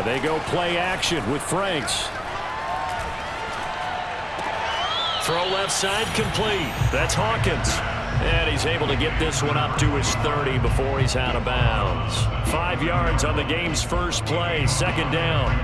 They go play action with Franks. Throw left side complete. That's Hawkins. And he's able to get this one up to his 30 before he's out of bounds. 5 yards on the game's first play. Second down.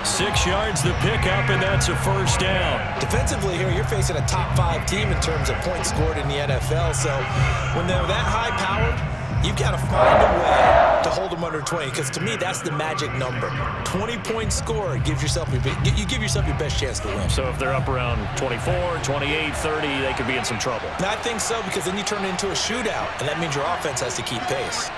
Six yards the pickup, and that's a first down. Defensively here, you're facing a top 5 team in terms of points scored in the NFL. So when they're that high-powered, you've got to find a way to hold them under 20, because to me, that's the magic number. 20-point score gives yourself your best chance to win. So if they're up around 24, 28, 30, they could be in some trouble. And I think so, because then you turn it into a shootout, and that means your offense has to keep pace.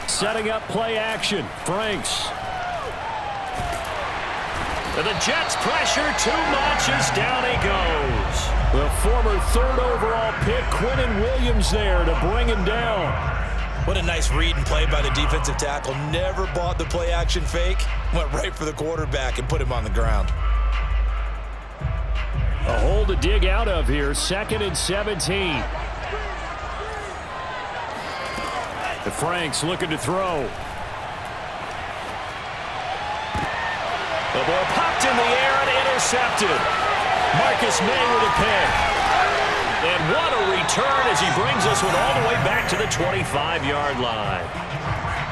Setting up play action. Franks. And the Jets pressure too much as down he goes. The former 3rd overall pick, Quinnen Williams, there to bring him down. What a nice read and play by the defensive tackle. Never bought the play action fake. Went right for the quarterback and put him on the ground. A hole to dig out of here. 2nd and 17. Franks looking to throw. The ball popped in the air and intercepted. Marcus May with a pick. And what a return as he brings us one all the way back to the 25-yard line.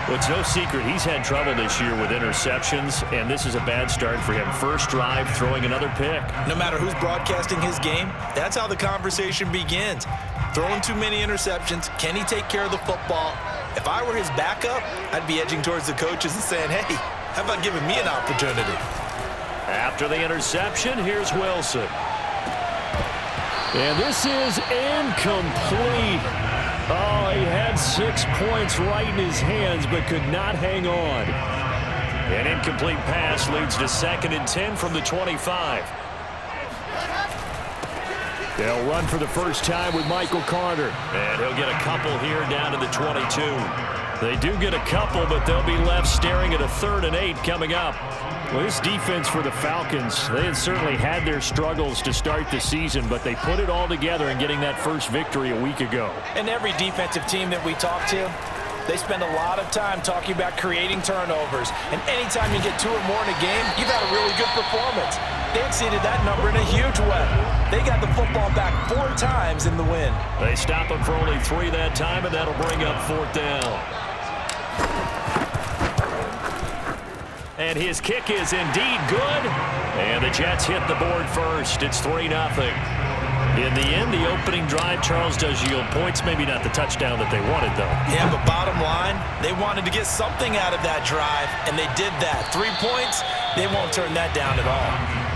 Well, it's no secret he's had trouble this year with interceptions, and this is a bad start for him. First drive, throwing another pick. No matter who's broadcasting his game, that's how the conversation begins. Throwing too many interceptions. Can he take care of the football? If I were his backup, I'd be edging towards the coaches and saying, hey, how about giving me an opportunity? After the interception, here's Wilson. And this is incomplete. Oh, he had 6 points right in his hands, but could not hang on. An incomplete pass leads to 2nd and 10 from the 25. They'll run for the first time with Michael Carter. And he'll get a couple here down to the 22. They do get a couple, but they'll be left staring at a 3rd and 8 coming up. Well, this defense for the Falcons, they had certainly had their struggles to start the season, but they put it all together in getting that first victory a week ago. And every defensive team that we talk to, they spend a lot of time talking about creating turnovers. And anytime you get 2 or more in a game, you've had a really good performance. They exceeded that number in a huge way. They got the football back 4 times in the win. They stop him for only 3 that time, and that'll bring up 4th down. And his kick is indeed good. And the Jets hit the board first. It's 3-0. In the end, the opening drive, Charles, does yield points. Maybe not the touchdown that they wanted, though. Yeah, but bottom line, they wanted to get something out of that drive, and they did that. 3 points, they won't turn that down at all.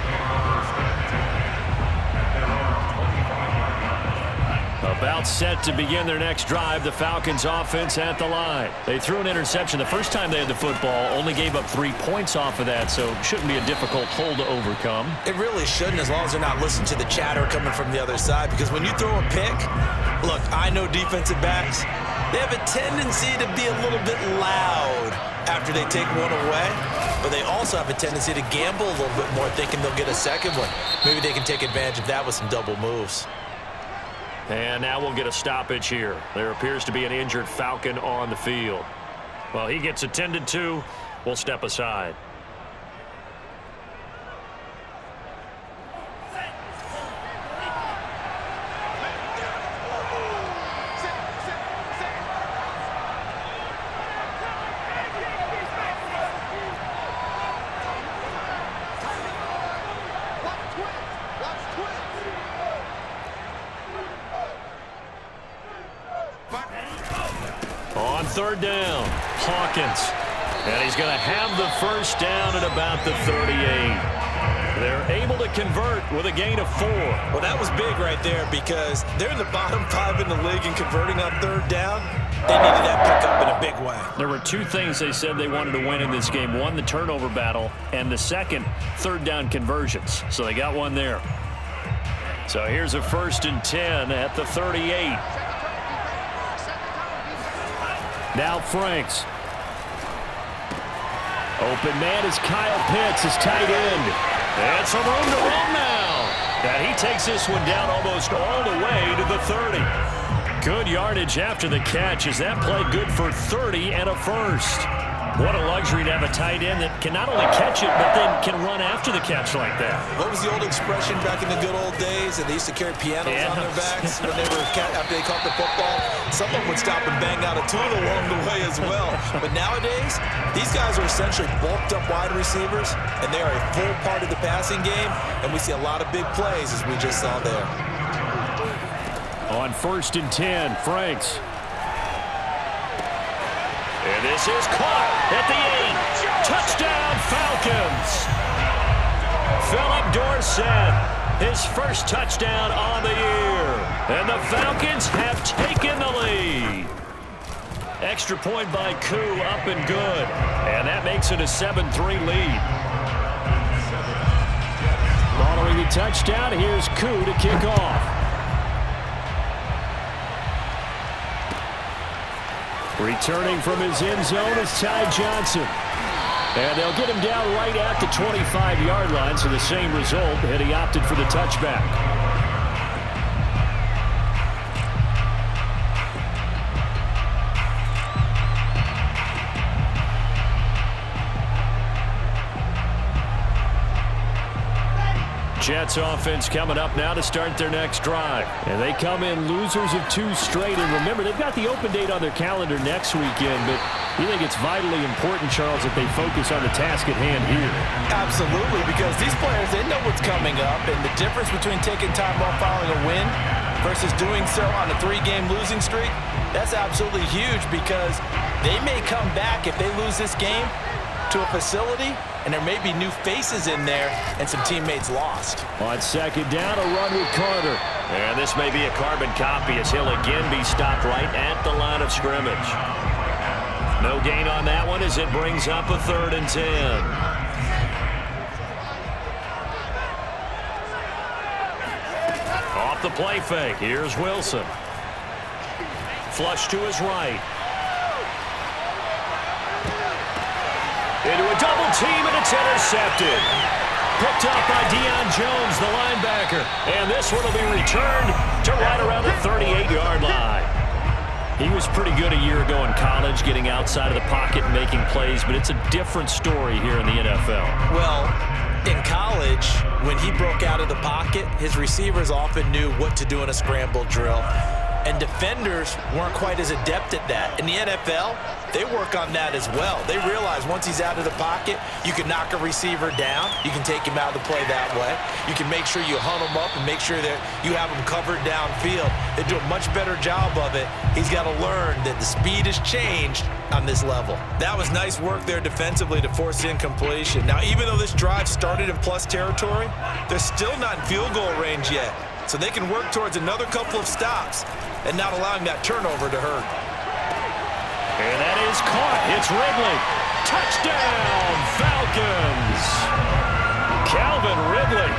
About set to begin their next drive, the Falcons offense at the line. They threw an interception the first time they had the football, only gave up 3 points off of that, so shouldn't be a difficult hole to overcome. It really shouldn't, as long as they're not listening to the chatter coming from the other side, because when you throw a pick, look, I know defensive backs, they have a tendency to be a little bit loud after they take one away, but they also have a tendency to gamble a little bit more, thinking they'll get a second one. Maybe they can take advantage of that with some double moves. And now we'll get a stoppage here. There appears to be an injured Falcon on the field. Well, he gets attended to. We'll step aside. On 3rd down, Hawkins. And he's going to have the first down at about the 38. They're able to convert with a gain of 4. Well, that was big right there, because they're in the bottom 5 in the league and converting on 3rd down. They needed that pickup in a big way. There were 2 things they said they wanted to win in this game. One, the turnover battle, and the second, 3rd down conversions. So they got one there. So here's a 1st and 10 at the 38. Now Franks. Open man is Kyle Pitts, his tight end. And some room to roam now. And he takes this one down almost all the way to the 30. Good yardage after the catch as that play good for 30 and a first. What a luxury to have a tight end that can not only catch it, but then can run after the catch like that. What was the old expression back in the good old days? And they used to carry pianos on their backs when they were after they caught the football. Someone would stop and bang out a tune along the way as well. But nowadays, these guys are essentially bulked up wide receivers, and they are a full part of the passing game. And we see a lot of big plays, as we just saw there. On 1st and 10, Franks. And this is caught at the 8. Touchdown, Falcons. Philip Dorsett, his first touchdown on the year. And the Falcons have taken the lead. Extra point by Koo, up and good. And that makes it a 7-3 lead. Following the touchdown, here's Koo to kick off. Returning from his end zone is Ty Johnson. And they'll get him down right at the 25-yard line, so the same result, and he opted for the touchback. Jets offense coming up now to start their next drive. And they come in losers of 2 straight. And remember, they've got the open date on their calendar next weekend. But you think it's vitally important, Charles, that they focus on the task at hand here? Absolutely, because these players, they know what's coming up. And the difference between taking time off following a win versus doing so on a 3-game losing streak, that's absolutely huge because they may come back if they lose this game to a facility, and there may be new faces in there and some teammates lost. On 2nd down, a run with Carter. And this may be a carbon copy as he'll again be stopped right at the line of scrimmage. No gain on that one as it brings up a 3rd and 10. Off the play fake, here's Wilson. Flush to his right. Into a double team, and it's intercepted. Picked up by Deion Jones, the linebacker. And this one will be returned to right around the 38-yard line. He was pretty good a year ago in college, getting outside of the pocket and making plays, but it's a different story here in the NFL. Well, in college, when he broke out of the pocket, his receivers often knew what to do in a scramble drill. And defenders weren't quite as adept at that. In the NFL, they work on that as well. They realize once he's out of the pocket, you can knock a receiver down. You can take him out of the play that way. You can make sure you hunt him up and make sure that you have him covered downfield. They do a much better job of it. He's got to learn that the speed has changed on this level. That was nice work there defensively to force incompletion. Now, even though this drive started in plus territory, they're still not in field goal range yet. So they can work towards another couple of stops and not allowing that turnover to hurt. And that is caught. It's Ridley. Touchdown, Falcons. Calvin Ridley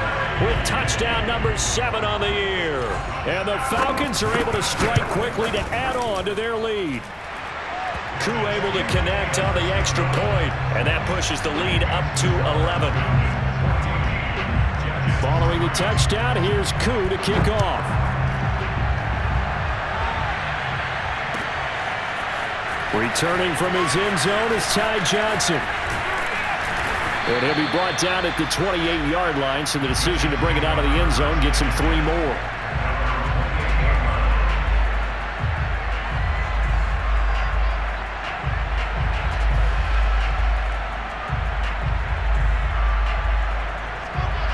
with touchdown number 7 on the year. And the Falcons are able to strike quickly to add on to their lead. Koo able to connect on the extra point, and that pushes the lead up to 11. Following the touchdown, here's Koo to kick off. Returning from his end zone is Ty Johnson. And he'll be brought down at the 28-yard line, so the decision to bring it out of the end zone gets him 3 more.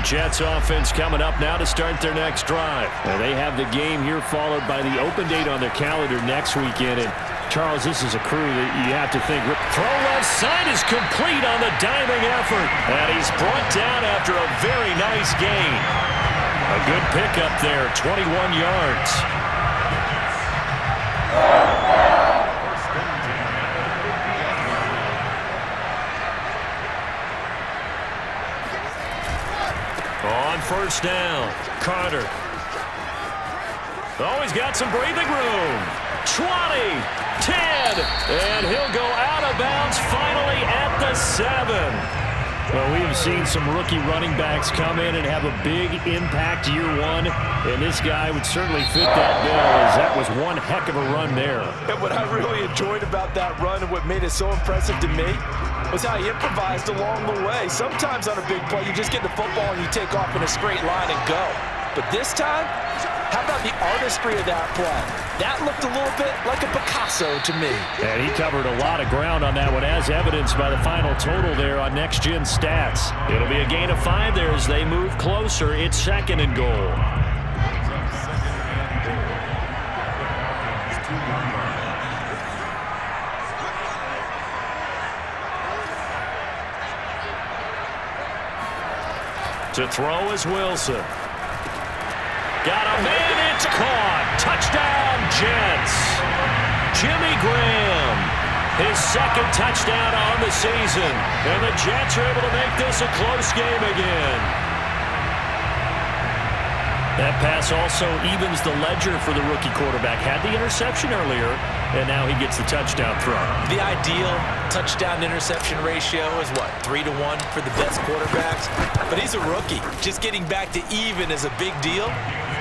Jets offense coming up now to start their next drive. And they have the game here followed by the open date on their calendar next weekend. And Charles, this is a crew that you have to think. Throw left side is complete on the diving effort. And he's brought down after a very nice gain. A good pickup there, 21 yards. On 1st down, Carter. Oh, he's got some breathing room. 20, 10, and he'll go out of bounds finally at the 7. Well, we have seen some rookie running backs come in and have a big impact year one, and this guy would certainly fit that bill, as that was one heck of a run there. And what I really enjoyed about that run and what made it so impressive to me was how he improvised along the way. Sometimes on a big play, you just get the football and you take off in a straight line and go. But this time, how about the artistry of that play? That looked a little bit like a Picasso to me. And he covered a lot of ground on that one, as evidenced by the final total there on Next Gen Stats. It'll be a gain of 5 there as they move closer. It's 2nd and goal. To throw is Wilson. Got a man, it's caught. Touchdown, Jets. Jimmy Graham, his 2nd touchdown on the season. And the Jets are able to make this a close game again. That pass also evens the ledger for the rookie quarterback. Had the interception earlier, and now he gets the touchdown throw. The ideal touchdown-interception ratio is what, 3-1 for the best quarterbacks? But he's a rookie. Just getting back to even is a big deal.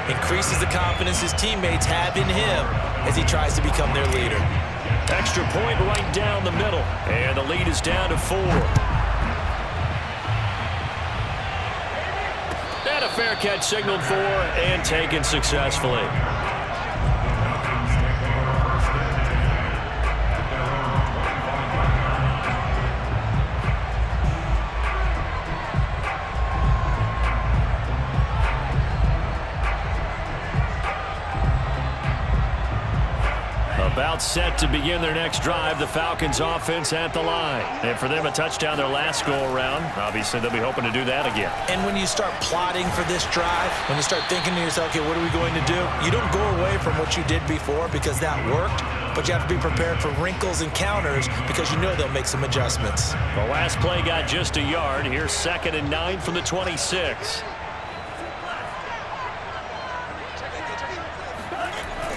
Increases the confidence his teammates have in him as he tries to become their leader. Extra point right down the middle, and the lead is down to 4. And a fair catch signaled for and taken successfully. About set to begin their next drive, the Falcons offense at the line. And for them, a touchdown their last go-around. Obviously, they'll be hoping to do that again. And when you start plotting for this drive, when you start thinking to yourself, okay, what are we going to do? You don't go away from what you did before because that worked, but you have to be prepared for wrinkles and counters because you know they'll make some adjustments. The last play got just a yard. Here's 2nd and 9 from the 26.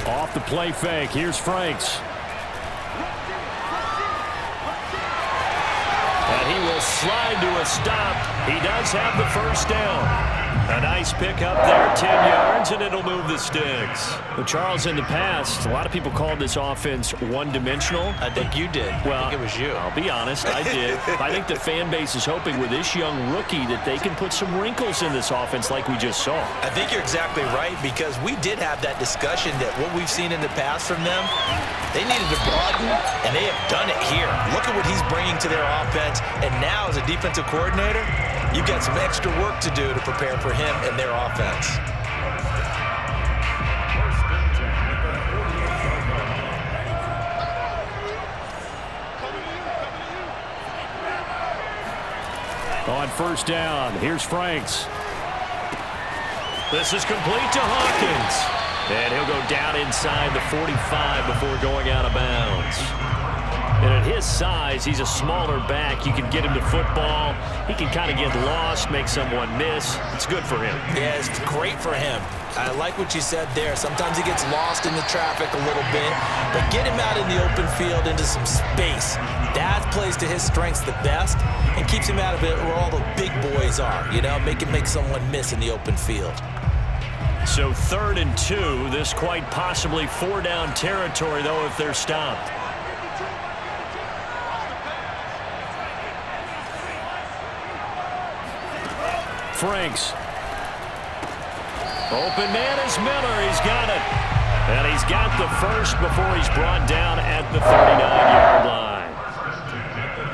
Off the play fake, here's Franks. And he will slide to a stop. He does have the first down. A nice pickup there, 10 yards, and it'll move the sticks. Well, Charles, in the past, a lot of people called this offense one-dimensional. I think you did. Well, I think it was you. I'll be honest, I did. I think the fan base is hoping with this young rookie that they can put some wrinkles in this offense like we just saw. I think you're exactly right, because we did have that discussion that what we've seen in the past from them, they needed to broaden, and they have done it here. Look at what he's bringing to their offense, and now as a defensive coordinator, you've got some extra work to do to prepare for him and their offense. On first down, here's Franks. This is complete to Hawkins. And he'll go down inside the 45 before going out of bounds. And at his size, he's a smaller back. You can get him to football. He can kind of get lost, make someone miss. It's good for him. Yeah, it's great for him. I like what you said there. Sometimes he gets lost in the traffic a little bit, but get him out in the open field into some space. That plays to his strengths the best and keeps him out of it where all the big boys are, you know, make someone miss in the open field. So 3rd and 2, this quite possibly 4-down territory, though, if they're stopped. Franks. Open man is Miller. He's got it. And he's got the first before he's brought down at the 39-yard line.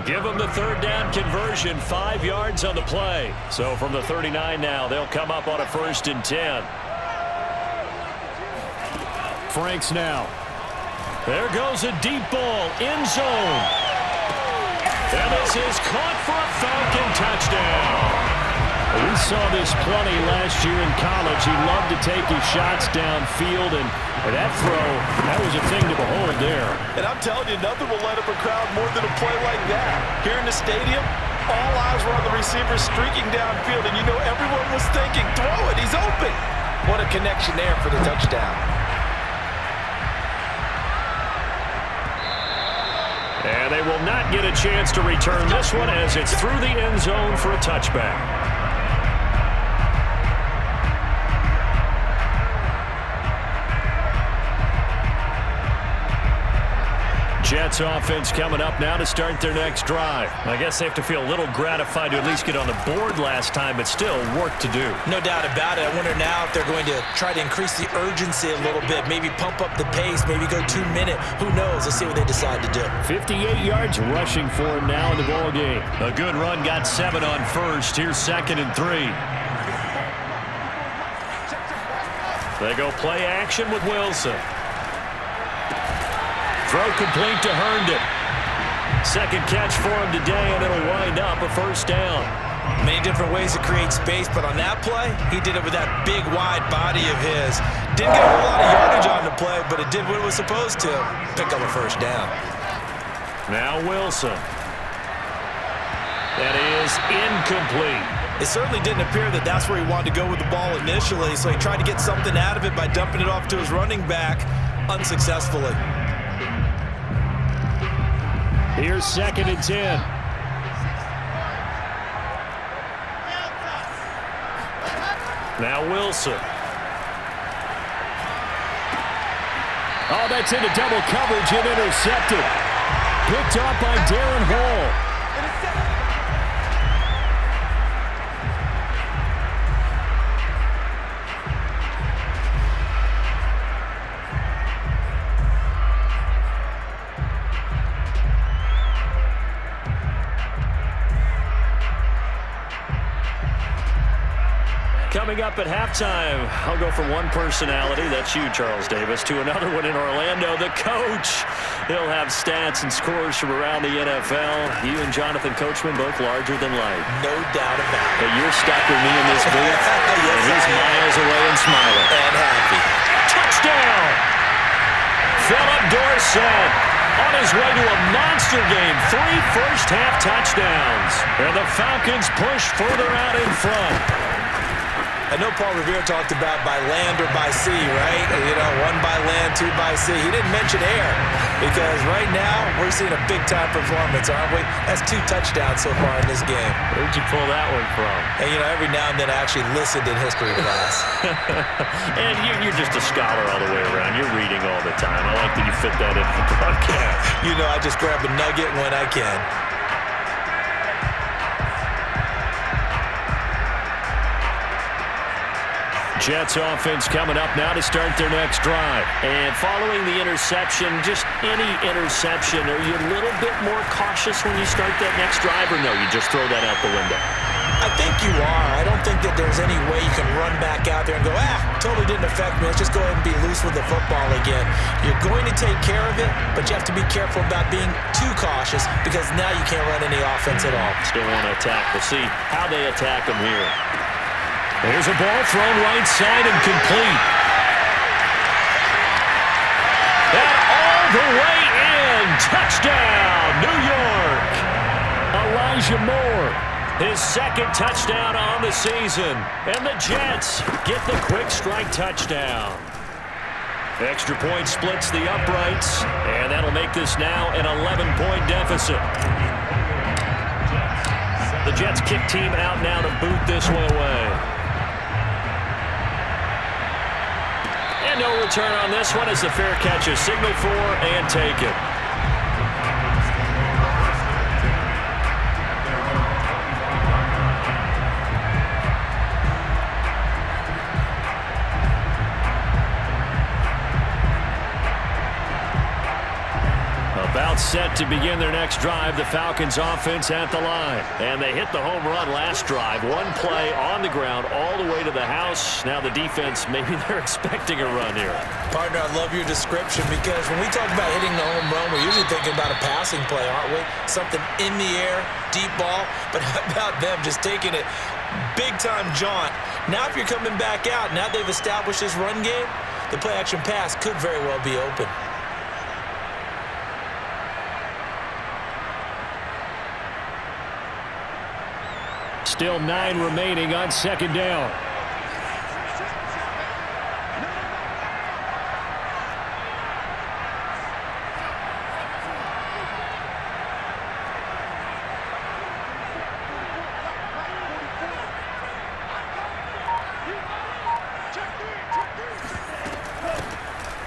Give him the 3rd down conversion, 5 yards on the play. So from the 39 now, they'll come up on a 1st and 10. Franks now. There goes a deep ball, end zone. And this is caught for a Falcon touchdown. We saw this plenty last year in college. He loved to take his shots downfield, and that throw, that was a thing to behold there. And I'm telling you, nothing will let up a crowd more than a play like that. Here in the stadium, all eyes were on the receiver streaking downfield, and you know everyone was thinking, throw it, he's open. What a connection there for the touchdown. And they will not get a chance to return this one as it's through the end zone for a touchback. Jets offense coming up now to start their next drive. I guess they have to feel a little gratified to at least get on the board last time, but still work to do. No doubt about it. I wonder now if they're going to try to increase the urgency a little bit, maybe pump up the pace, maybe go 2-minute. Who knows? Let's see what they decide to do. 58 yards rushing for him now in the ball game. A good run, got 7 on first. Here's 2nd and 3. They go play action with Wilson. Throw complete to Herndon. Second catch for him today, and it'll wind up a first down. Many different ways to create space, but on that play, he did it with that big, wide body of his. Didn't get a whole lot of yardage on the play, but it did what it was supposed to. Pick up a first down. Now Wilson. That is incomplete. It certainly didn't appear that that's where he wanted to go with the ball initially, so he tried to get something out of it by dumping it off to his running back unsuccessfully. Here's 2nd and 10. Now Wilson. Oh, that's into double coverage and intercepted. Picked up by Darren Hall. Coming up at halftime, I'll go from one personality, that's you, Charles Davis, to another one in Orlando, the coach. He'll have stats and scores from around the NFL. You and Jonathan Coachman both larger than life. No doubt about it. But you're stuck with me in this booth, Yes, and he's miles away and smiling. And happy. Touchdown! Philip Dorsett on his way to a monster game. 3 first-half touchdowns. And the Falcons push further out in front. I know Paul Revere talked about by land or by sea, right? You know, 1 by land, 2 by sea. He didn't mention air because right now we're seeing a big-time performance, aren't we? That's 2 touchdowns so far in this game. Where'd you pull that one from? And, you know, every now and then I actually listened in history class. And you're just a scholar all the way around. You're reading all the time. I like that you fit that in the broadcast. You know, I just grab a nugget when I can. Jets offense coming up now to start their next drive. And following the interception, just any interception, are you a little bit more cautious when you start that next drive, or no, you just throw that out the window? I think you are. I don't think that there's any way you can run back out there and go, totally didn't affect me. Let's just go ahead and be loose with the football again. You're going to take care of it, but you have to be careful about being too cautious because now you can't run any offense at all. Still want to attack. We'll see how they attack them here. There's a ball thrown right side and complete. And all the way in. Touchdown, New York. Elijah Moore, his 2nd touchdown on the season. And the Jets get the quick strike touchdown. Extra point splits the uprights, and that'll make this now an 11-point deficit. The Jets kick team out now to boot this one away. And no return on this one as the fair catch is signaled for and taken. About set to begin their next drive. The Falcons offense at the line. And they hit the home run last drive. 1 play on the ground all the way to the house. Now the defense, maybe they're expecting a run here. Partner, I love your description because when we talk about hitting the home run, we're usually thinking about a passing play, aren't we? Something in the air, deep ball. But how about them just taking it big-time jaunt? Now if you're coming back out, now they've established this run game, the play-action pass could very well be open. Still 9 remaining on 2nd down.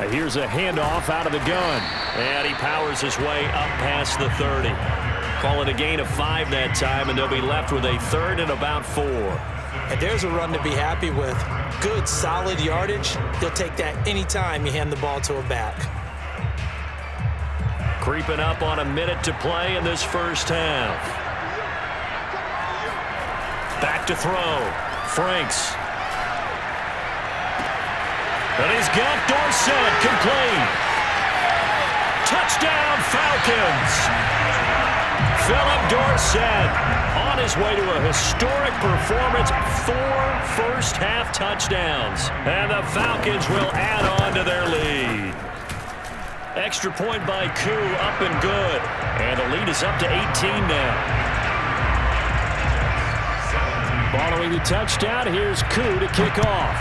Here's a handoff out of the gun. And he powers his way up past the 30. Call it a gain of 5 that time, and they'll be left with a 3rd and about 4. And there's a run to be happy with. Good, solid yardage. He'll take that anytime you hand the ball to a back. Creeping up on a minute to play in this first half. Back to throw. Franks. And he's got Dorsett complete. Touchdown, Falcons. Philip Dorsett on his way to a historic performance. 4 first-half touchdowns. And the Falcons will add on to their lead. Extra point by Koo, up and good. And the lead is up to 18 now. Following the touchdown, here's Koo to kick off.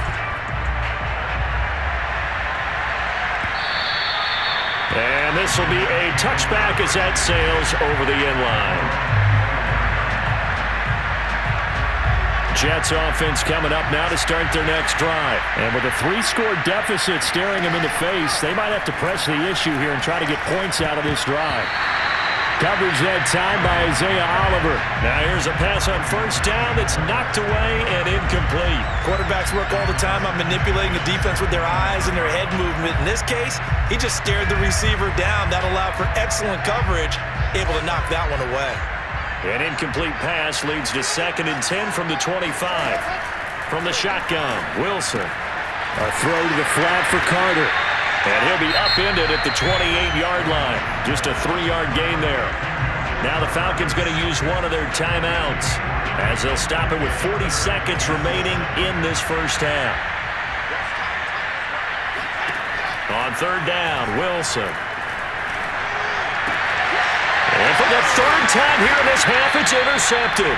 And this will be a touchback as that sails over the end line. Jets offense coming up now to start their next drive. And with a 3-score deficit staring them in the face, they might have to press the issue here and try to get points out of this drive. Coverage that time by Isaiah Oliver. Now here's a pass on first down that's knocked away and incomplete. Quarterbacks work all the time on manipulating the defense with their eyes and their head movement. In this case, he just stared the receiver down. That allowed for excellent coverage, able to knock that one away. An incomplete pass leads to 2nd and 10 from the 25. From the shotgun, Wilson. A throw to the flat for Carter. And he'll be upended at the 28-yard line. Just a 3-yard gain there. Now the Falcons going to use one of their timeouts as they'll stop it with 40 seconds remaining in this first half. On 3rd down, Wilson. And for the 3rd time here in this half, it's intercepted.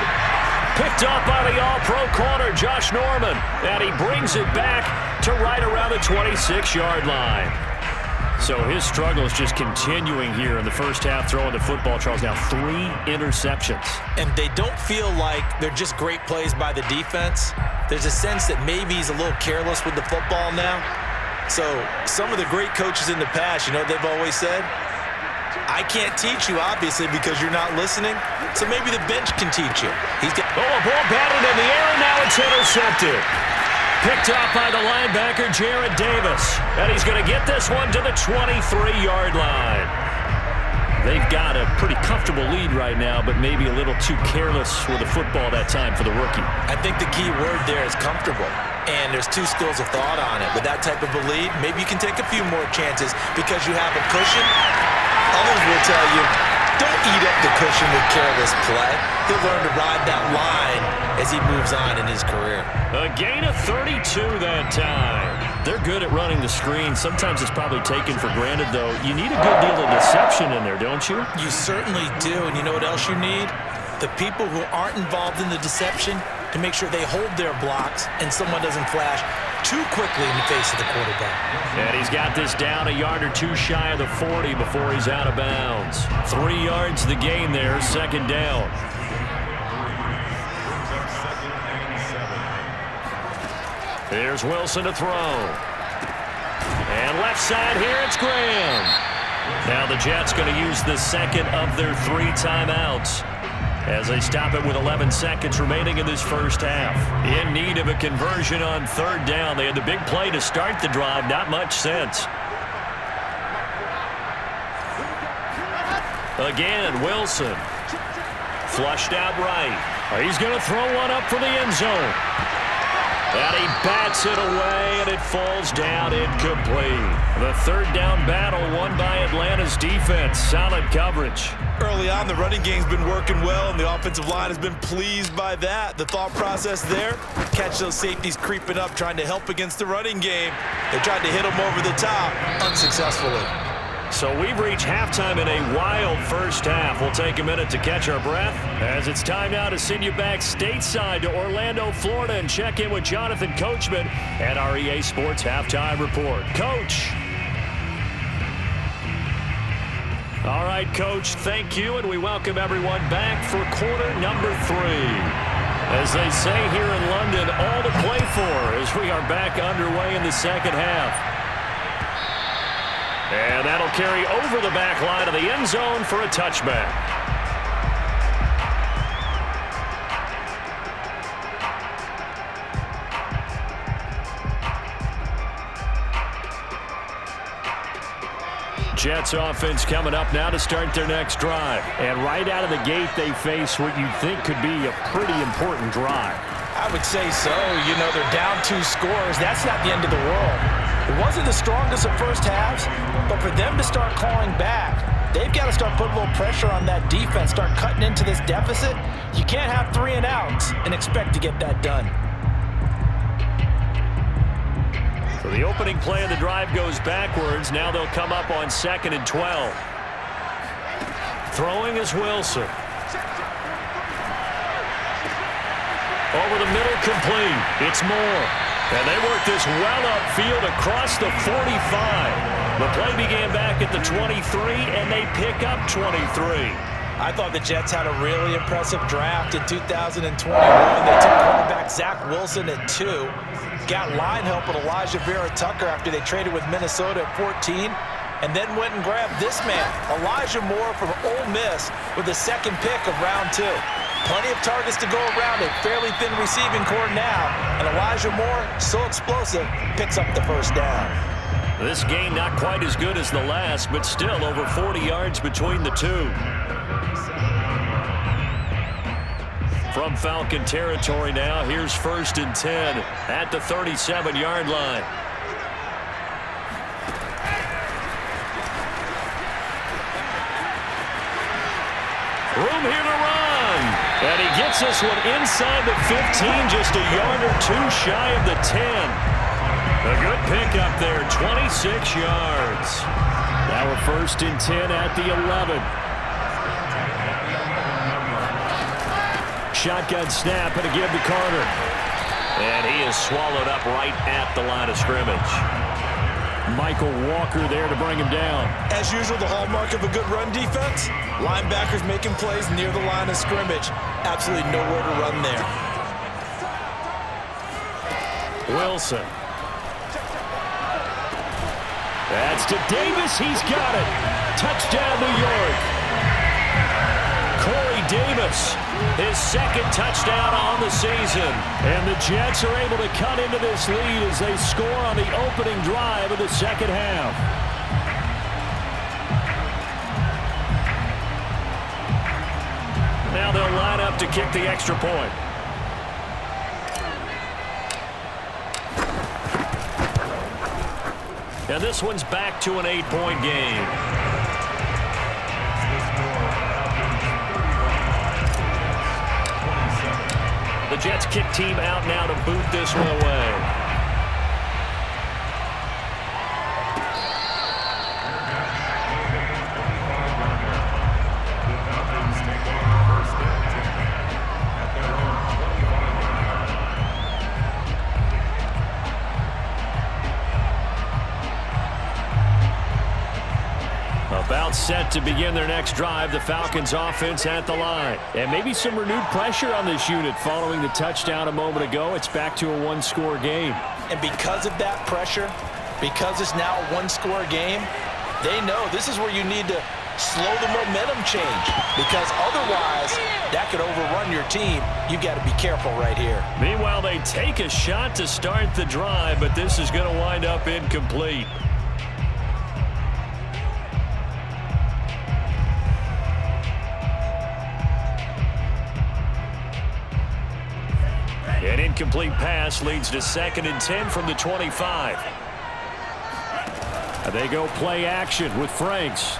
Picked up by the all-pro corner, Josh Norman. And he brings it back to right around the 26-yard line. So his struggle is just continuing here in the first half, throwing the football, Charles. Now 3 interceptions. And they don't feel like they're just great plays by the defense. There's a sense that maybe he's a little careless with the football now. So some of the great coaches in the past, you know what they've always said? I can't teach you, obviously, because you're not listening. So maybe the bench can teach you. A ball batted in the air, and now it's intercepted. Picked off by the linebacker, Jarrett Davis. And he's going to get this one to the 23-yard line. They've got a pretty comfortable lead right now, but maybe a little too careless with the football that time for the rookie. I think the key word there is comfortable. And there's 2 schools of thought on it. With that type of a lead, maybe you can take a few more chances because you have a cushion. Others will tell you, don't eat up the cushion with careless play. He'll learn to ride that line as he moves on in his career. A gain of 32 that time. They're good at running the screen. Sometimes it's probably taken for granted, though. You need a good deal of deception in there, don't you? You certainly do. And you know what else you need? The people who aren't involved in the deception to make sure they hold their blocks and someone doesn't flash too quickly in the face of the quarterback. And he's got this down a yard or 2 shy of the 40 before he's out of bounds. 3 yards the gain there, 2nd down. Here's Wilson to throw. And left side here, it's Graham. Now the Jets going to use the 2nd of their 3 timeouts as they stop it with 11 seconds remaining in this first half. In need of a conversion on 3rd down. They had the big play to start the drive. Not much sense. Again, Wilson. Flushed out right. He's going to throw one up for the end zone. And he bats it away, and it falls down incomplete. The 3rd down battle won by Atlanta's defense. Solid coverage. Early on, the running game's been working well, and the offensive line has been pleased by that. The thought process there, catch those safeties creeping up, trying to help against the running game. They tried to hit them over the top, unsuccessfully. So we've reached halftime in a wild first half. We'll take a minute to catch our breath as it's time now to send you back stateside to Orlando, Florida, and check in with Jonathan Coachman at our EA Sports Halftime Report. Coach. All right, Coach, thank you, and we welcome everyone back for quarter number 3. As they say here in London, all to play for as we are back underway in the second half. And that'll carry over the back line of the end zone for a touchback. Jets offense coming up now to start their next drive. And right out of the gate, they face what you think could be a pretty important drive. I would say so. You know, they're down 2 scores. That's not the end of the world. It wasn't the strongest of first halves, but for them to start clawing back, they've got to start putting a little pressure on that defense, start cutting into this deficit. You can't have 3 and outs and expect to get that done. So the opening play of the drive goes backwards. Now they'll come up on 2nd and 12. Throwing is Wilson. Over the middle, complete. It's Moore. And they work this well upfield across the 45. The play began back at the 23, and they pick up 23. I thought the Jets had a really impressive draft in 2021. They took quarterback Zach Wilson at 2. Got line help with Elijah Vera-Tucker after they traded with Minnesota at 14. And then went and grabbed this man, Elijah Moore from Ole Miss, with the 2nd pick of round 2. Plenty of targets to go around, a fairly thin receiving core now. And Elijah Moore, so explosive, picks up the first down. This game not quite as good as the last, but still over 40 yards between the two. From Falcon territory now, here's 1st and 10 at the 37-yard line. Room here to run. And he gets this one inside the 15, just a yard or 2 shy of the 10. A good pickup there, 26 yards. Now we're 1st and 10 at the 11. Shotgun snap and a give to Carter. And he is swallowed up right at the line of scrimmage. Michael Walker there to bring him down. As usual, the hallmark of a good run defense, linebackers making plays near the line of scrimmage. Absolutely nowhere to run there. Wilson. That's to Davis. He's got it. Touchdown, New York. Corey Davis, his 2nd touchdown on the season. And the Jets are able to cut into this lead as they score on the opening drive of the 2nd half. Now they'll line up to kick the extra point. And this one's back to an 8-point game. The Jets kick team out now to boot this one away. About set to begin their next drive, the Falcons offense at the line. And maybe some renewed pressure on this unit following the touchdown a moment ago. It's back to a 1-score game. And because of that pressure, because it's now a 1-score game, they know this is where you need to slow the momentum change, because otherwise that could overrun your team. You've got to be careful right here. Meanwhile, they take a shot to start the drive, but this is going to wind up incomplete. An incomplete pass leads to 2nd and 10 from the 25. They go play action with Franks.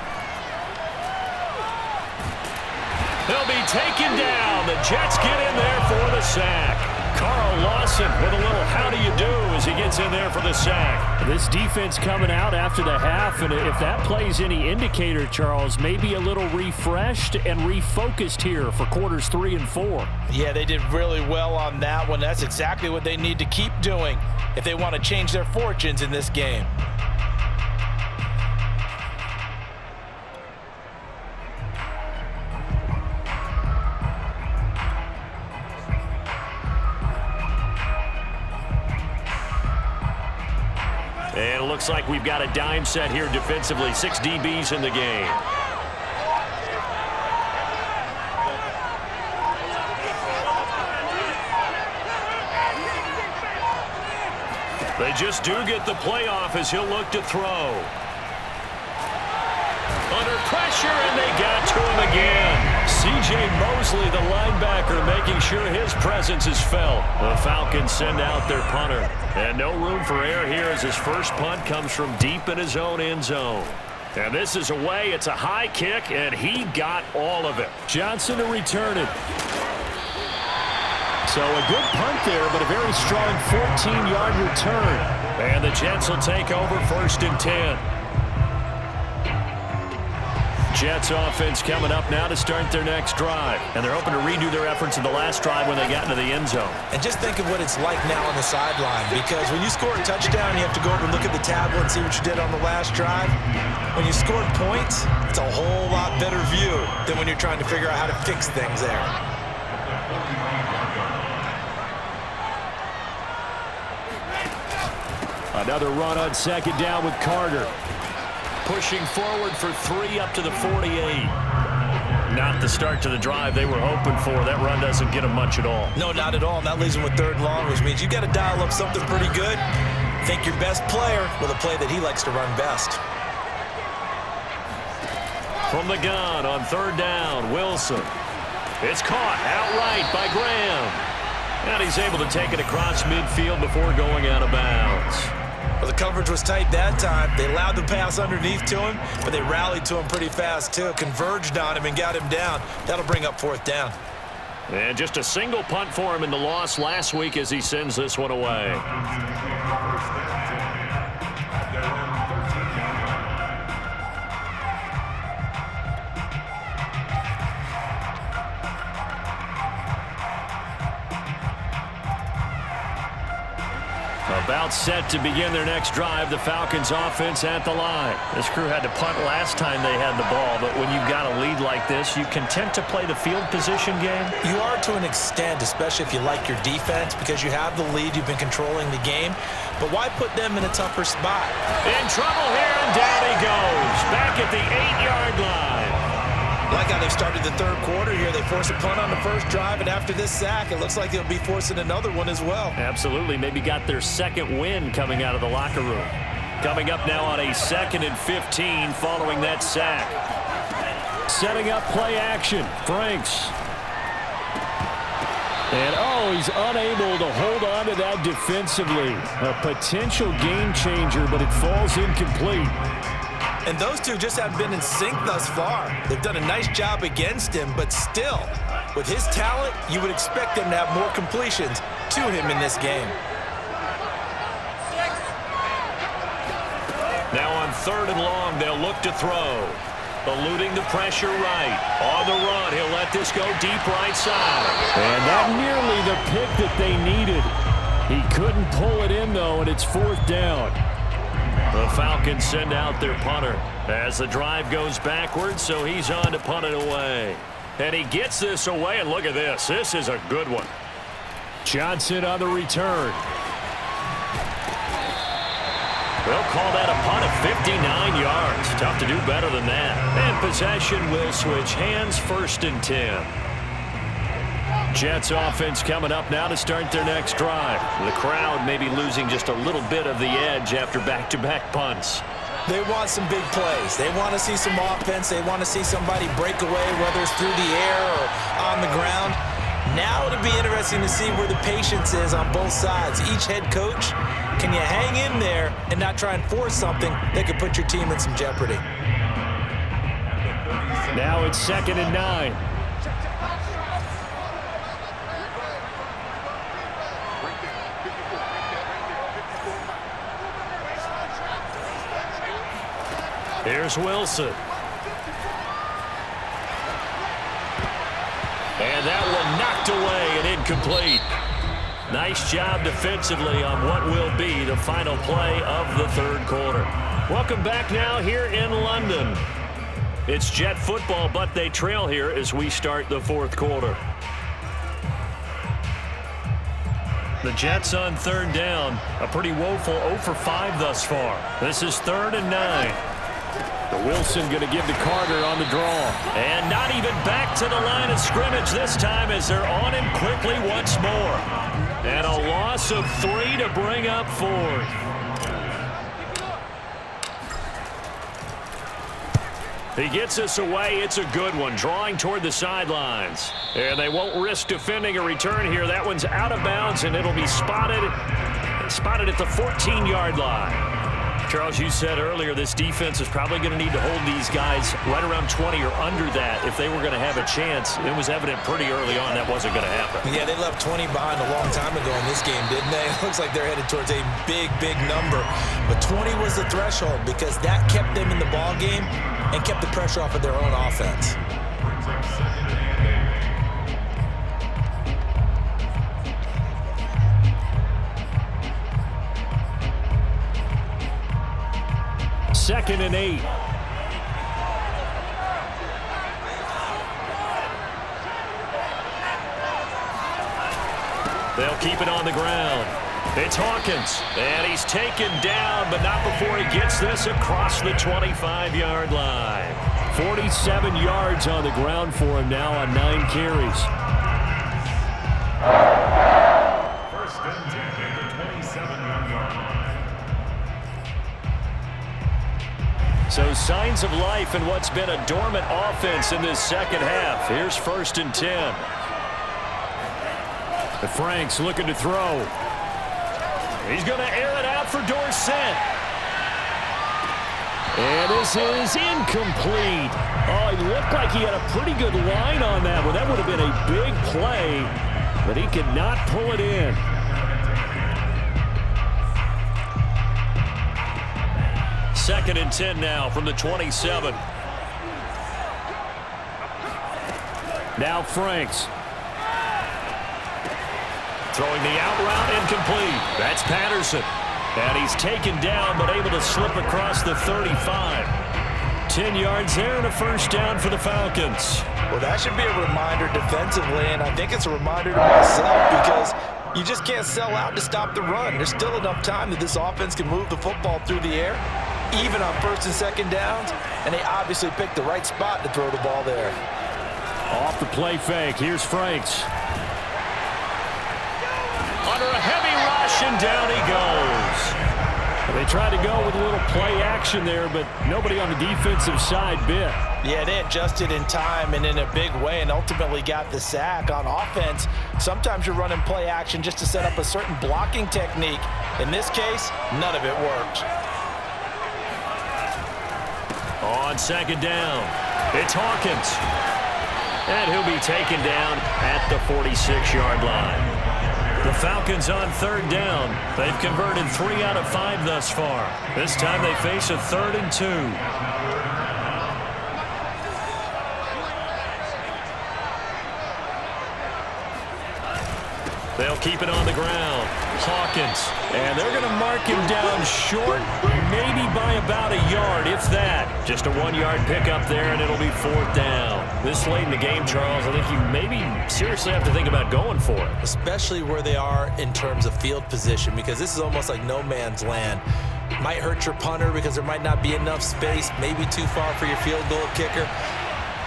He'll be taken down. The Jets get in there for the sack. Carl Lawson with a little how do you do as he gets in there for the sack. This defense coming out after the half, and if that plays any indicator, Charles, maybe a little refreshed and refocused here for quarters 3 and 4. Yeah, they did really well on that one. That's exactly what they need to keep doing if they want to change their fortunes in this game. looks like we've got a dime set here defensively. 6 DBs in the game. They just do get the play off as he'll look to throw. Under pressure, and they got to him again. C.J. Mosley, the linebacker, making sure his presence is felt. The Falcons send out their punter. And no room for error here as his first punt comes from deep in his own end zone. And this is away. It's a high kick, and he got all of it. Johnson to return it. So a good punt there, but a very strong 14-yard return. And the Jets will take over 1st and 10. Jets offense coming up now to start their next drive. And they're hoping to redo their efforts in the last drive when they got into the end zone. And just think of what it's like now on the sideline, because when you score a touchdown, you have to go over and look at the tablet and see what you did on the last drive. When you scored points, it's a whole lot better view than when you're trying to figure out how to fix things there. Another run on 2nd down with Carter. Pushing forward for 3 up to the 48. Not the start to the drive they were hoping for. That run doesn't get them much at all. No, not at all. And that leaves them with 3rd and long, which means you got to dial up something pretty good. Think your best player with a play that he likes to run best. From the gun on 3rd down, Wilson. It's caught outright by Graham. And he's able to take it across midfield before going out of bounds. Well, the coverage was tight that time. They allowed the pass underneath to him, but they rallied to him pretty fast, too. Converged on him and got him down. That'll bring up 4th down. And just a single punt for him in the loss last week as he sends this one away. About set to begin their next drive. The Falcons offense at the line. This crew had to punt last time they had the ball, but when you've got a lead like this, you content to play the field position game? You are to an extent, especially if you like your defense, because you have the lead, you've been controlling the game. But why put them in a tougher spot? In trouble here, and down he goes. Back at the 8-yard line. Like how they've started the 3rd quarter here. They force a punt on the 1st drive, and after this sack, it looks like they'll be forcing another one as well. Absolutely. Maybe got their 2nd win coming out of the locker room. Coming up now on a 2nd and 15 following that sack. Setting up play action. Franks. And, he's unable to hold on to that defensively. A potential game changer, but it falls incomplete. And those two just haven't been in sync thus far. They've done a nice job against him, but still, with his talent, you would expect them to have more completions to him in this game. Now on 3rd and long, they'll look to throw. Eluding the pressure right. On the run, he'll let this go deep right side. And not nearly the pick that they needed. He couldn't pull it in, though, and it's 4th down. The Falcons send out their punter as the drive goes backwards, so he's on to punt it away. And he gets this away, and look at this. This is a good one. Johnson on the return. They'll call that a punt of 59 yards. Tough to do better than that. And possession will switch hands, 1st and 10. Jets offense coming up now to start their next drive. The crowd may be losing just a little bit of the edge after back-to-back punts. They want some big plays. They want to see some offense. They want to see somebody break away, whether it's through the air or on the ground. Now it'll be interesting to see where the patience is on both sides. Each head coach, can you hang in there and not try and force something that could put your team in some jeopardy? Now it's 2nd and 9. Here's Wilson. And that one knocked away and incomplete. Nice job defensively on what will be the final play of the 3rd quarter. Welcome back now here in London. It's Jet football, but they trail here as we start the 4th quarter. The Jets on third down. A pretty woeful 0 for 5 thus far. This is 3rd and 9. The Wilson going to give to Carter on the draw. And not even back to the line of scrimmage this time as they're on him quickly once more. And a loss of 3 to bring up 4th. He gets us away. It's a good one, drawing toward the sidelines. And they won't risk defending a return here. That one's out of bounds, and it'll be spotted at the 14-yard line. Charles, you said earlier this defense is probably going to need to hold these guys right around 20 or under that if they were going to have a chance. It was evident pretty early on that wasn't going to happen. Yeah, they left 20 behind a long time ago in this game, didn't they? It looks like they're headed towards a big, big number. But 20 was the threshold because that kept them in the ball game and kept the pressure off of their own offense. Second and 8. They'll keep it on the ground. It's Hawkins, and he's taken down, but not before he gets this across the 25-yard line. 47 yards on the ground for him now on 9 carries. First and 10 at the 27-yard line. So signs of life in what's been a dormant offense in this second half. Here's 1st and 10. The Franks looking to throw. He's going to air it out for Dorsett. And this is incomplete. Oh, he looked like he had a pretty good line on that one. That would have been a big play, but he could not pull it in. Second and 10 now from the 27. Now Franks. Throwing the out route incomplete. That's Patterson. And he's taken down but able to slip across the 35. 10 yards there and a first down for the Falcons. Well, that should be a reminder defensively, and I think it's a reminder to myself because you just can't sell out to stop the run. There's still enough time that this offense can move the football through the air, even on 1st and 2nd downs, and they obviously picked the right spot to throw the ball there. Off the play fake. Here's Franks. Under a heavy rush, and down he goes. They tried to go with a little play action there, but nobody on the defensive side bit. Yeah, they adjusted in time and in a big way and ultimately got the sack. On offense, sometimes you're running play action just to set up a certain blocking technique. In this case, none of it worked. On 2nd down, it's Hawkins. And he'll be taken down at the 46-yard line. The Falcons on 3rd down. They've converted 3 out of 5 thus far. This time they face a 3rd and 2. They'll keep it on the ground. Hawkins. And they're going to mark him down short, maybe by about a yard, if that. Just a 1-yard pickup there, and it'll be 4th down. This late in the game, Charles, I think you maybe seriously have to think about going for it. Especially where they are in terms of field position, because this is almost like no man's land. Might hurt your punter because there might not be enough space, maybe too far for your field goal kicker.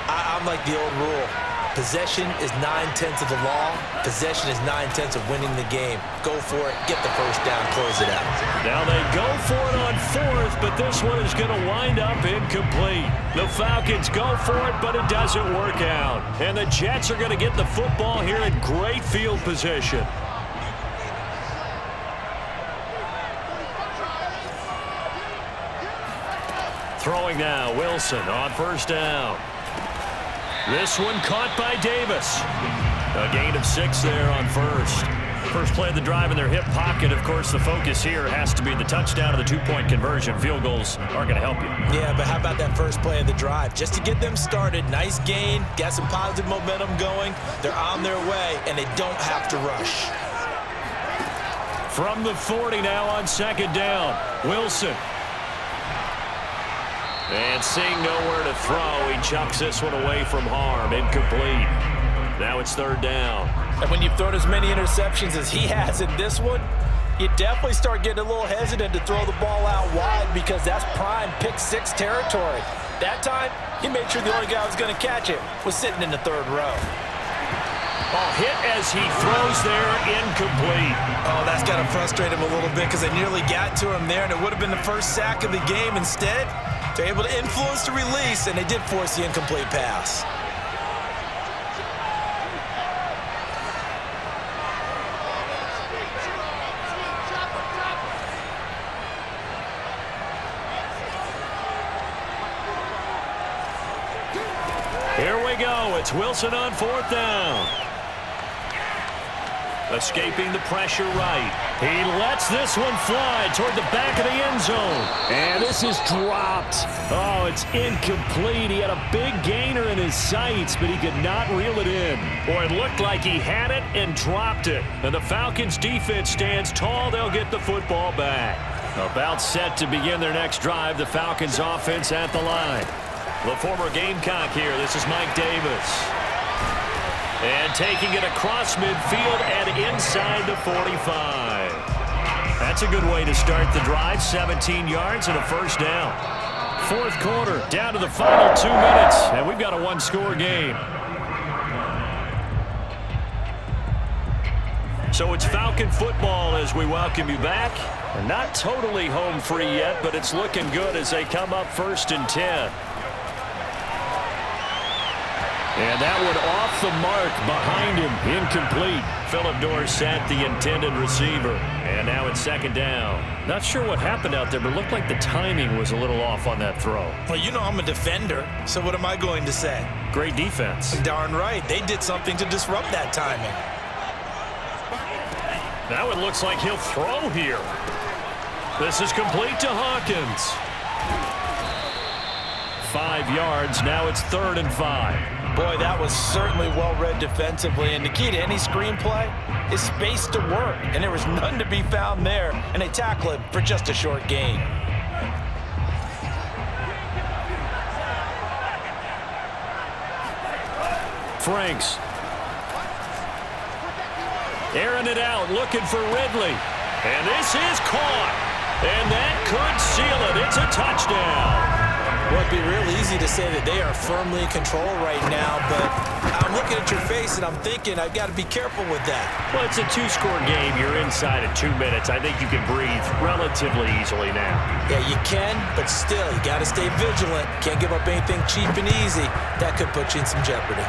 I'm like the old rule. Possession is 9/10 of the law. Possession is 9/10 of winning the game. Go for it, get the first down, close it out. Now they go for it on 4th, but this one is going to wind up incomplete. The Falcons go for it, but it doesn't work out. And the Jets are going to get the football here in great field position. Throwing now, Wilson on 1st down. This one caught by Davis. A gain of 6 there on 1st. First play of the drive in their hip pocket. Of course, the focus here has to be the touchdown or the 2-point conversion. Field goals aren't going to help you. Yeah, but how about that first play of the drive? Just to get them started, nice gain, got some positive momentum going. They're on their way, and they don't have to rush. From the 40 now on 2nd down, Wilson. And seeing nowhere to throw, he chucks this one away from harm. Incomplete. Now it's 3rd down. And when you've thrown as many interceptions as he has in this one, you definitely start getting a little hesitant to throw the ball out wide because that's prime pick six territory. That time, he made sure the only guy who was going to catch it was sitting in the third row. Oh, hit as he throws there, incomplete. Oh, that's got to frustrate him a little bit because they nearly got to him there, and it would have been the first sack of the game. Instead, they're able to influence the release, and they did force the incomplete pass. Here we go. It's Wilson on fourth down. Escaping the pressure right. He lets this one fly toward the back of the end zone. And this is dropped. Oh, it's incomplete. He had a big gainer in his sights, but he could not reel it in. Boy, it looked like he had it and dropped it. And the Falcons defense stands tall. They'll get the football back. About set to begin their next drive. The Falcons offense at the line. The former Gamecock here. This is Mike Davis. And taking it across midfield and inside the 45. That's a good way to start the drive. 17 yards and a first down. Fourth quarter, down to the final 2 minutes. And we've got a one-score game. So it's Falcon football as we welcome you back. And not totally home free yet, but it's looking good as they come up 1st and 10. And that one off the mark behind him. Incomplete. Philip Dorsett, the intended receiver. And now it's 2nd down. Not sure what happened out there, but it looked like the timing was a little off on that throw. Well, you know I'm a defender, so what am I going to say? Great defense. Darn right. They did something to disrupt that timing. Now it looks like he'll throw here. This is complete to Hawkins. 5 yards. Now it's 3rd and 5. Boy, that was certainly well-read defensively, and the key to any screenplay is space to work, and there was none to be found there, and they tackle it for just a short gain. Franks. Airing it out, looking for Ridley. And this is caught. And that could seal it. It's a touchdown. Well, it'd be real easy to say that they are firmly in control right now, but I'm looking at your face and I'm thinking I've got to be careful with that. Well, it's a 2-score game. You're inside of 2 minutes. I think you can breathe relatively easily now. Yeah, you can, but still, you got to stay vigilant. Can't give up anything cheap and easy. That could put you in some jeopardy.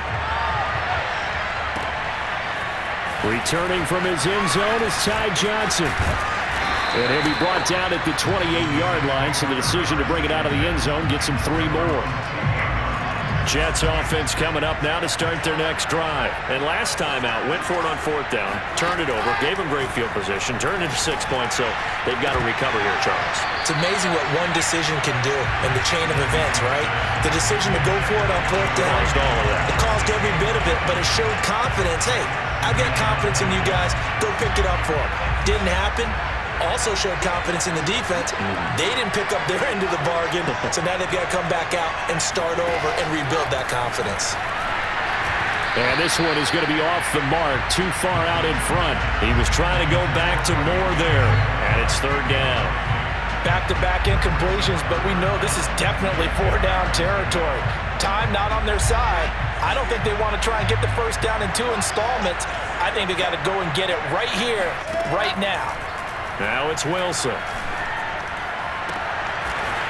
Returning from his end zone is Ty Johnson. And he'll be brought down at the 28-yard line, so the decision to bring it out of the end zone gets him 3 more. Jets offense coming up now to start their next drive. And last time out, went for it on 4th down, turned it over, gave him great field position, turned it to 6 points, so they've got to recover here, Charles. It's amazing what one decision can do in the chain of events, right? The decision to go for it on 4th down. Caused all of that. It caused every bit of it, but it showed confidence. Hey, I've got confidence in you guys. Go pick it up for them. Didn't happen. Also showed confidence in the defense. They didn't pick up their end of the bargain, so now they've got to come back out and start over and rebuild that confidence. And this one is going to be off the mark, too far out in front. He was trying to go back to more there, and it's 3rd down. Back-to-back incompletions, but we know this is definitely 4-down territory. Time not on their side. I don't think they want to try and get the 1st down in 2 installments. I think they got to go and get it right here, right now. Now it's Wilson.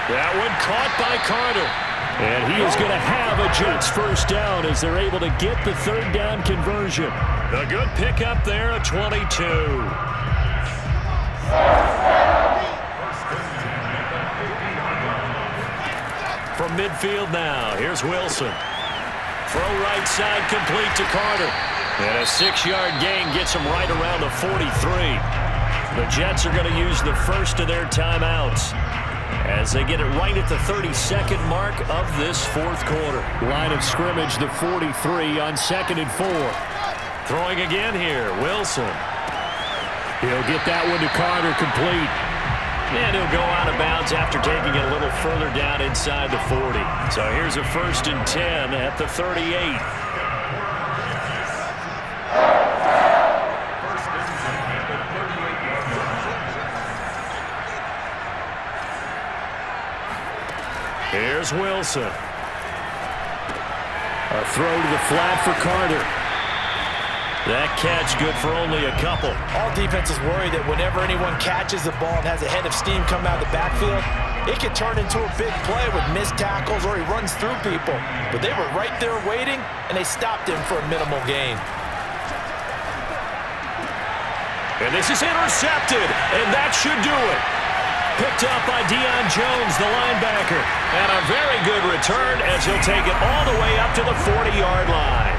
That one caught by Carter. And he is going to have a Jets 1st down as they're able to get the 3rd down conversion. A good pickup there at 22. From midfield now, here's Wilson. Throw right side complete to Carter. And a 6-yard gain gets him right around the 43. The Jets are going to use the first of their timeouts as they get it right at the 32nd mark of this 4th quarter. Line of scrimmage, the 43 on 2nd and 4. Throwing again here, Wilson. He'll get that one to Carter, complete. And he'll go out of bounds after taking it a little further down inside the 40. So here's a 1st and 10 at the 38. Here's Wilson. A throw to the flat for Carter. That catch good for only a couple. All defenses worry that whenever anyone catches the ball and has a head of steam coming out of the backfield, it could turn into a big play with missed tackles or he runs through people. But they were right there waiting, and they stopped him for a minimal gain. And this is intercepted, and that should do it. Picked up by Deion Jones, the linebacker. And a very good return as he'll take it all the way up to the 40-yard line.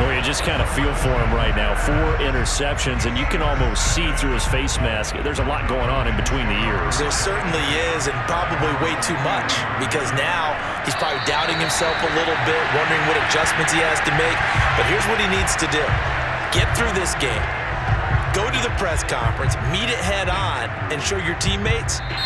Well, you just kind of feel for him right now. 4 interceptions, and you can almost see through his face mask. There's a lot going on in between the ears. There certainly is, and probably way too much, because now he's probably doubting himself a little bit, wondering what adjustments he has to make. But here's what he needs to do. Get through this game. Go to the press conference, meet it head on, and show your teammates